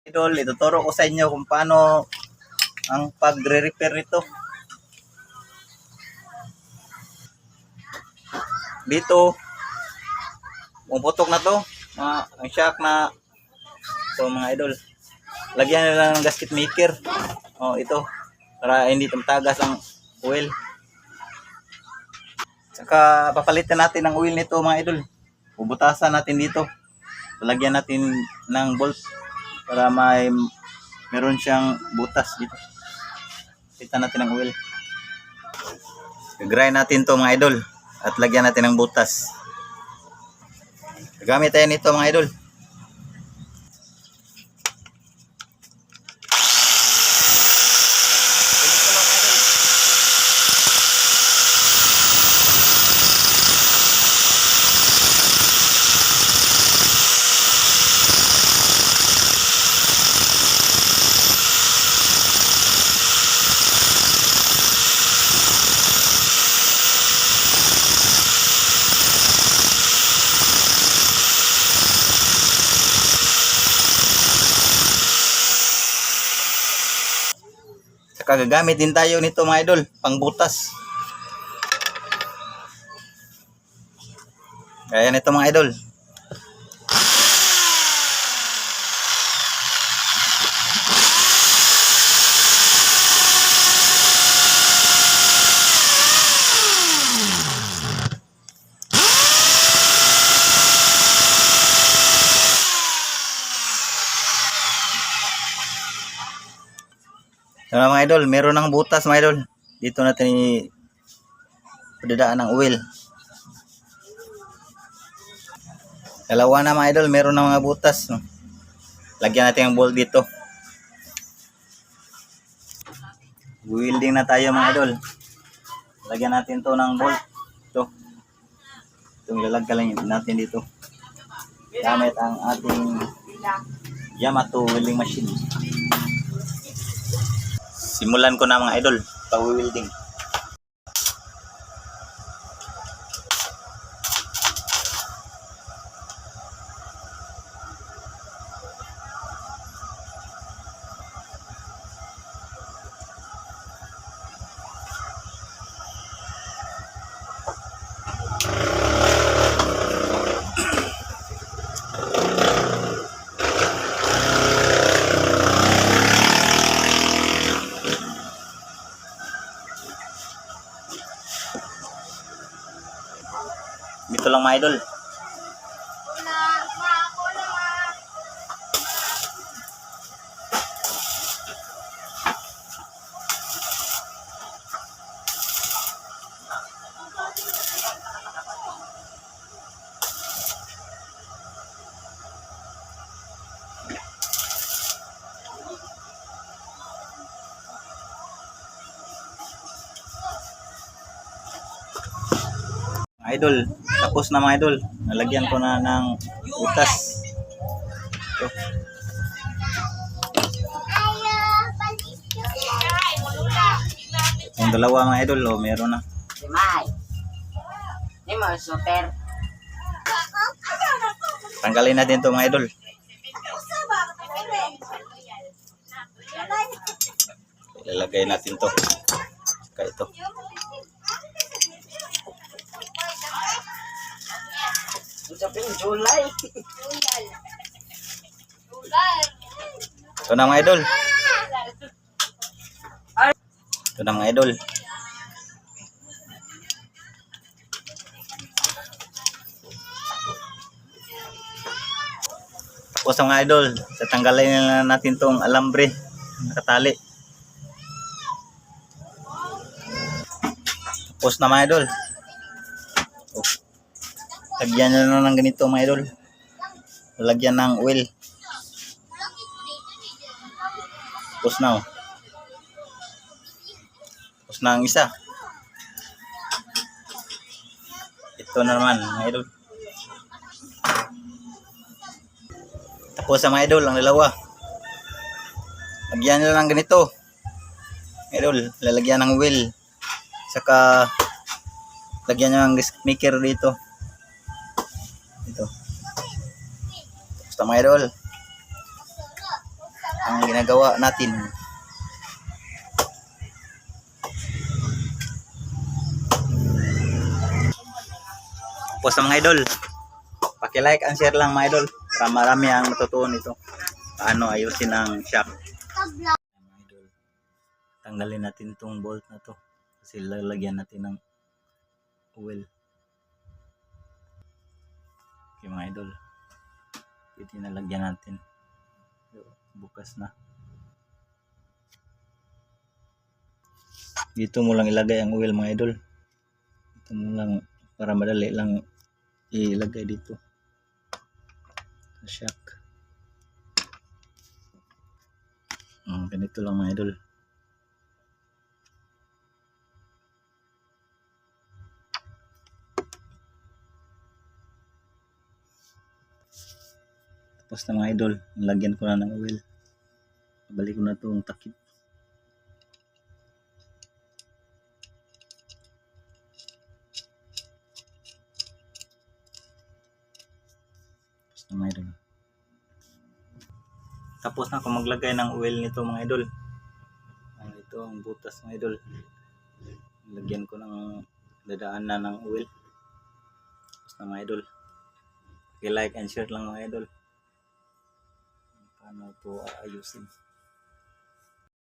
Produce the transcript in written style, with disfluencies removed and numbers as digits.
Idol, ituturo ko sa inyo kung paano ang pagre-repair nito. Dito, pumuputok na to. Ang shock na ito mga idol. Lagyan nila ng gasket maker. Ito. Para hindi tumatagas ang oil. Saka papalitan natin ang oil nito mga idol. Bubutasan natin dito. Lagyan natin ng bolt para meron siyang butas dito. Palitan natin ang oil. Grind natin to mga idol at lagyan natin ng butas. Gagamit tayo nito mga idol. Saka gagamit din tayo nito mga idol, pangbutas. Kaya nito mga idol. So, mga idol, meron ng butas mga idol. Dito natin padadaan ng oil. Dalawa na mga idol, meron ng mga butas. Lagyan natin ang bolt dito. Welding na tayo mga idol. Lagyan natin to ng bolt. Ito. Itong ilalagay natin dito. Gamit ang ating Yamato welding machine. Simulan ko na mga idol, pag-welding. Dito lang mga idol. Idol, tapos na mga idol. Nalagyan ko na ng butas. Ito. Yung dalawa mga idol, meron na. Super. Tanggalin natin ito mga idol. Ilalagay natin to. Kaya ito. Usapin July. Ito na mga idol. Ito na mga idol. Tapos mga idol, tatanggalin na natin tong alambre nakatali. Tapos na mga idol. Lagyan na ng ganito mga idol. Lagyan ng oil. Tapos na Tapos na ang isa. Ito na naman mga idol. Tapos sa mga idol, ang dalawa. Lagyan nyo lang ganito. Idol, lalagyan ng oil. Saka lagyan nyo ng maker dito. Ito. Tapos na mga idol. ang ginagawa natin. Tapos mga idol, paki-like and share lang mga idol para marami ang matutuon ito. Paano ayusin ang shock. Mga idol, tanggalin natin itong bolt na to kasi lalagyan natin ng oil. Okay mga idol, ito nalagyan natin. Bukas na. Dito mo lang ilagay ang oil mga idol. Dito mo lang para madali lang ilagay dito sa shock. Ganito lang mga idol. Tapos na mga idol, lagyan ko na ng oil. Balik ko na itong takip. Tapos na mga idol. Tapos na ako maglagay ng oil nito mga idol. Ito ang butas mga idol. Lagyan ko ng dadaan na ng oil. Tapos na mga idol. Okay, like and share lang mga idol. Paano ito ayusin.